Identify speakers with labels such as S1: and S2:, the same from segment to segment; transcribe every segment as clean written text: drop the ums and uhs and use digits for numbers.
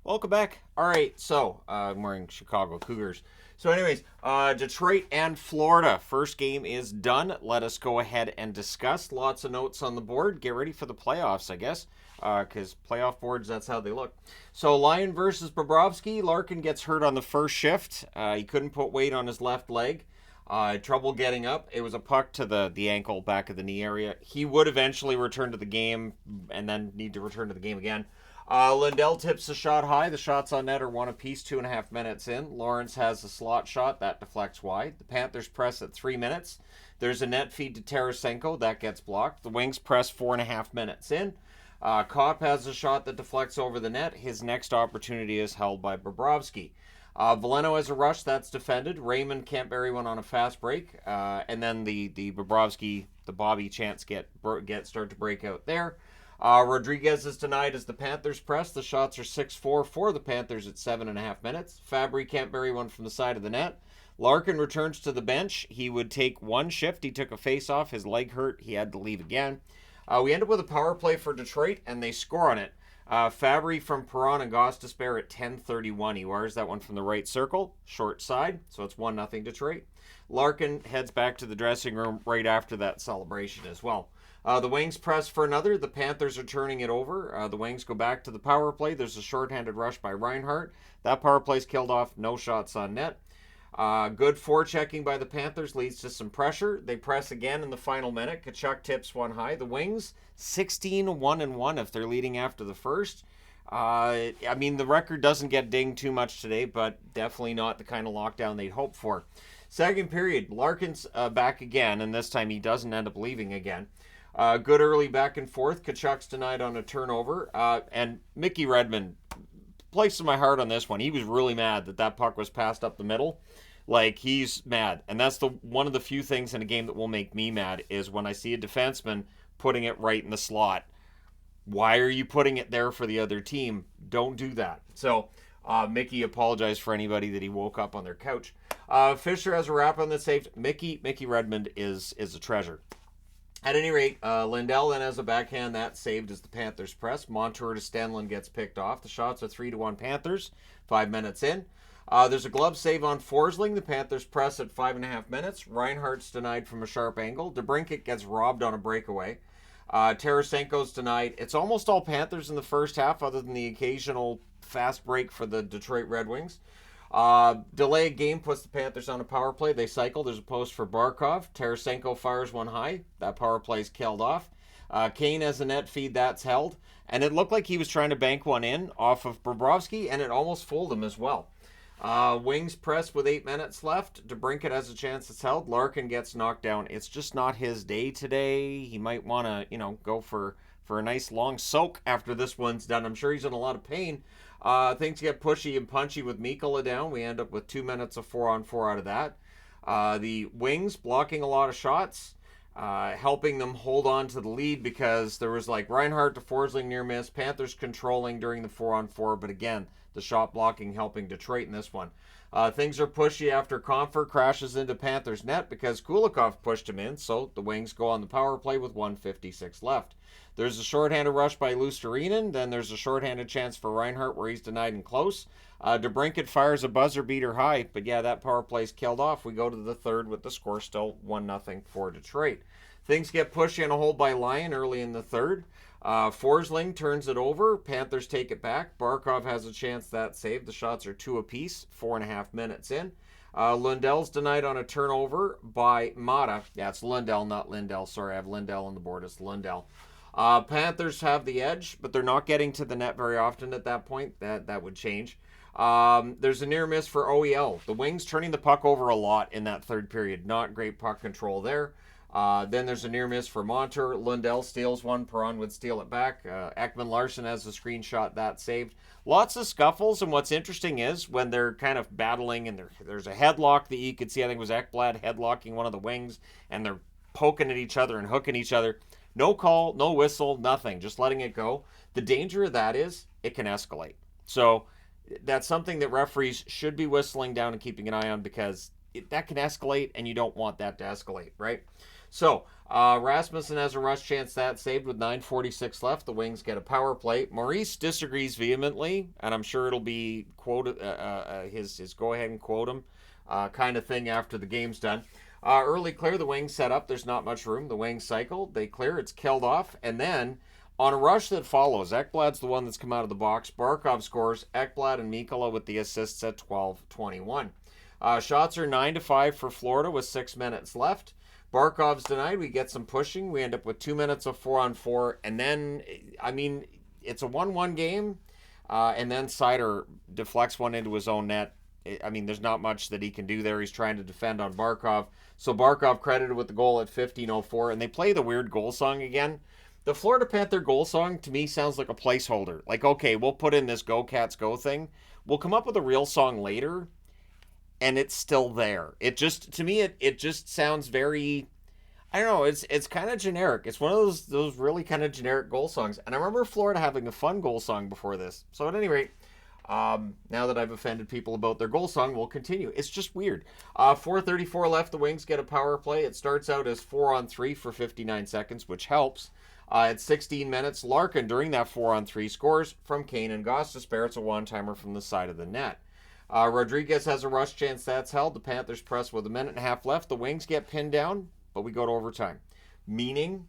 S1: Welcome back. All right, so I'm wearing Chicago Cougars. So, anyways, Detroit and Florida. First game is done. Let us go ahead and discuss. Lots of notes on the board. Get ready for the playoffs, I guess, because playoff boards, that's how they look. So, Lyon versus Bobrovsky. Larkin gets hurt on the first shift. He couldn't put weight on his left leg. Trouble getting up. It was a puck to the ankle, back of the knee area. He would eventually return to the game and then need to return to the game again. Lindell tips the shot high. The shots on net are one apiece, 2.5 minutes in. Lawrence has a slot shot. That deflects wide. The Panthers press at 3 minutes. There's a net feed to Tarasenko. That gets blocked. The Wings press 4.5 minutes in. Kopp has a shot that deflects over the net. His next opportunity is held by Bobrovsky. Veleno has a rush. That's defended. Raymond can't bury one on a fast break. And then the Bobrovsky, the Bobby chance start to break out there. Rodriguez is denied as the Panthers press. The shots are 6-4 for the Panthers at 7.5 minutes. Fabry can't bury one from the side of the net. Larkin returns to the bench. He would take one shift. He took a face-off. His leg hurt. He had to leave again. We end up with a power play for Detroit, and they score on it. Fabry from Perron and Gostisbehere at 10:31. He wires that one from the right circle, short side, so it's 1-0 Detroit. Larkin heads back to the dressing room right after that celebration as well. The Wings press for another. The Panthers are turning it over. The Wings go back to the power play. There's a shorthanded rush by Reinhart. That power play's killed off. No shots on net. Good forechecking by the Panthers leads to some pressure. They press again in the final minute. Tkachuk tips one high. The Wings 16-1-1 if they're leading after the first. I mean, the record doesn't get dinged too much today, but definitely not the kind of lockdown they'd hoped for. Second period, Larkin's back again, and this time he doesn't end up leaving again. Good early back and forth. Tkachuk's denied on a turnover. And Mickey Redmond, place to my heart on this one. He was really mad that puck was passed up the middle. Like, he's mad. And that's one of the few things in a game that will make me mad is when I see a defenseman putting it right in the slot. Why are you putting it there for the other team? Don't do that. So, Mickey apologized for anybody that he woke up on their couch. Fisher has a wrap on the save. Mickey Redmond is a treasure. At any rate, Lindell then has a backhand. That saved as the Panthers press. Montour to Stenlund gets picked off. The shots are 3-1 Panthers. 5 minutes in. There's a glove save on Forsling. The Panthers press at 5.5 minutes. Reinhart's denied from a sharp angle. DeBrincat gets robbed on a breakaway. Tarasenko's denied. It's almost all Panthers in the first half other than the occasional fast break for the Detroit Red Wings. Delay game puts the Panthers on a power play. They cycle. There's a post for Barkov. Tarasenko fires one high. That power play's killed off. Kane has a net feed. That's held. And it looked like he was trying to bank one in off of Bobrovsky, and it almost fooled him as well. Wings press with 8 minutes left. DeBrincat has a chance. It's held. Larkin gets knocked down. It's just not his day today. He might want to, go for a nice long soak after this one's done. I'm sure he's in a lot of pain. Things get pushy and punchy with Mikkola down. We end up with 2 minutes of 4-on-4 out of that. The Wings blocking a lot of shots, helping them hold on to the lead because there was like Reinhart to Forsling near miss. Panthers controlling during the 4-on-4, but again, the shot blocking helping Detroit in this one. Things are pushy after Comfer crashes into Panthers net because Kulikov pushed him in, so the Wings go on the power play with 1:56 left. There's a shorthanded rush by Luostarinen. Then there's a shorthanded chance for Reinhart where he's denied and close. DeBrincat fires a buzzer beater high, but yeah, that power play's killed off. We go to the third with the score still 1-0 for Detroit. Things get pushy in a hole by Lyon early in the third. Forsling turns it over. Panthers take it back. Barkov has a chance. That saved. The shots are 2 apiece. 4.5 minutes in. Lundell's denied on a turnover by Mata. Yeah, it's Lundell, not Lindell. Sorry, I have Lindell on the board. It's Lundell. Panthers have the edge, but they're not getting to the net very often at that point. That would change. There's a near miss for OEL. The Wings turning the puck over a lot in that third period. Not great puck control there. Then there's a near miss for Montour. Lundell steals one. Perron would steal it back. Ekman-Larsson has a screenshot. That saved. Lots of scuffles, and what's interesting is when they're kind of battling and there's a headlock that you could see. I think it was Ekblad headlocking one of the Wings, and they're poking at each other and hooking each other. No call, no whistle, nothing. Just letting it go. The danger of that is it can escalate. So that's something that referees should be whistling down and keeping an eye on because that can escalate, and you don't want that to escalate, right? So, Rasmussen has a rush chance that saved with 9:46 left. The Wings get a power play. Maurice disagrees vehemently, and I'm sure it'll be quoted his go ahead and quote him kind of thing after the game's done. Early clear, the Wings set up. There's not much room. The Wings cycle. They clear. It's killed off, and then on a rush that follows, Ekblad's the one that's come out of the box. Barkov scores. Ekblad and Mikkola with the assists at 12:21. Shots are 9-5 for Florida with 6 minutes left. Barkov's denied. We get some pushing. We end up with 2 minutes of 4-on-4. And then, I mean, it's a 1-1 game. And then Seider deflects one into his own net. I mean, there's not much that he can do there. He's trying to defend on Barkov. So Barkov credited with the goal at 15:04. And they play the weird goal song again. The Florida Panther goal song, to me, sounds like a placeholder. Like, okay, we'll put in this Go Cats Go thing. We'll come up with a real song later. And it's still there. It just, to me, it just sounds very, I don't know, it's kind of generic. It's one of those really kind of generic goal songs. And I remember Florida having a fun goal song before this. So at any rate, now that I've offended people about their goal song, we'll continue. It's just weird. 4:34 left, the Wings get a power play. It starts out as 4-on-3 for 59 seconds, which helps. At 16 minutes, Larkin, during that 4-on-3, scores from Kane and Gostisbehere. It's a one-timer from the side of the net. Rodriguez has a rush chance that's held. The Panthers press with a minute and a half left. The Wings get pinned down, but we go to overtime. Meaning,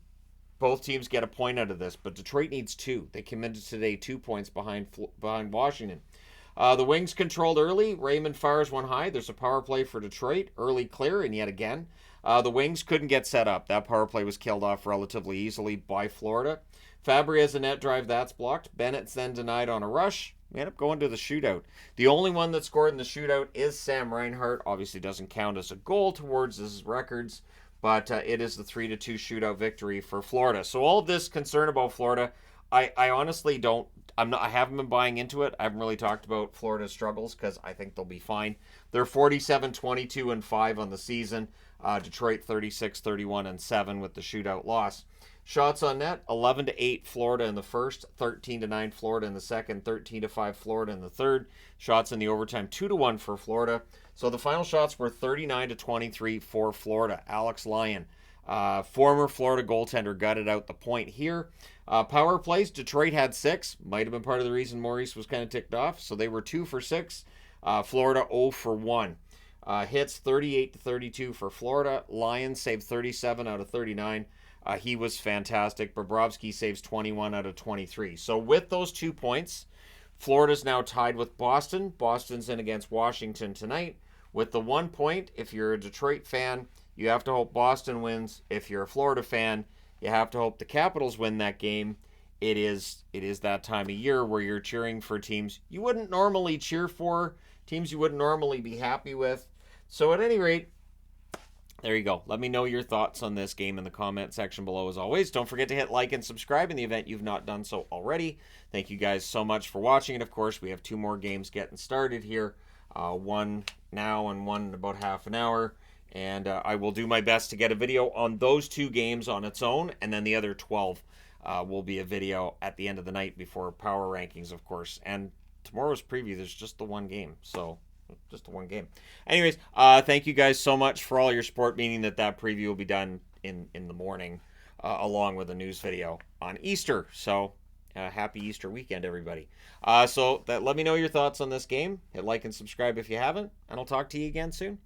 S1: both teams get a point out of this, but Detroit needs 2. They came into today 2 points behind Washington. The Wings controlled early. Raymond fires one high. There's a power play for Detroit. Early clear, and yet again, the Wings couldn't get set up. That power play was killed off relatively easily by Florida. Fabry has a net drive that's blocked. Bennett's then denied on a rush. We end up going to the shootout. The only one that scored in the shootout is Sam Reinhart. Obviously doesn't count as a goal towards his records, but it is the 3-2 shootout victory for Florida. So all of this concern about Florida, I honestly don't, I haven't been buying into it. I haven't really talked about Florida's struggles because I think they'll be fine. They're 47-22-5 on the season. Detroit 36-31-7 with the shootout loss. Shots on net, 11-8 Florida in the first, 13-9 Florida in the second, 13-5 Florida in the third. Shots in the overtime, 2-1 for Florida. So the final shots were 39-23 for Florida. Alex Lyon, former Florida goaltender, gutted out the point here. Power plays, Detroit had 6. Might have been part of the reason Maurice was kind of ticked off. So they were 2 for 6. Florida 0 for 1. Hits 38-32 for Florida. Lions saved 37 out of 39. He was fantastic. Bobrovsky saves 21 out of 23. So with those 2 points, Florida's now tied with Boston. Boston's in against Washington tonight. With the 1 point, if you're a Detroit fan, you have to hope Boston wins. If you're a Florida fan, you have to hope the Capitals win that game. It is that time of year where you're cheering for teams you wouldn't normally cheer for, teams you wouldn't normally be happy with. So at any rate, there you go. Let me know your thoughts on this game in the comment section below as always. Don't forget to hit like and subscribe in the event you've not done so already. Thank you guys so much for watching. And of course, we have 2 more games getting started here. One now and one in about half an hour. And I will do my best to get a video on those 2 games on its own. And then the other 12 will be a video at the end of the night before power rankings, of course. And tomorrow's preview, there's just the 1 game. So just the 1 game. Anyways, thank you guys so much for all your support, meaning that preview will be done in the morning along with a news video on Easter. So happy Easter weekend, everybody. Let me know your thoughts on this game. Hit like and subscribe if you haven't, and I'll talk to you again soon.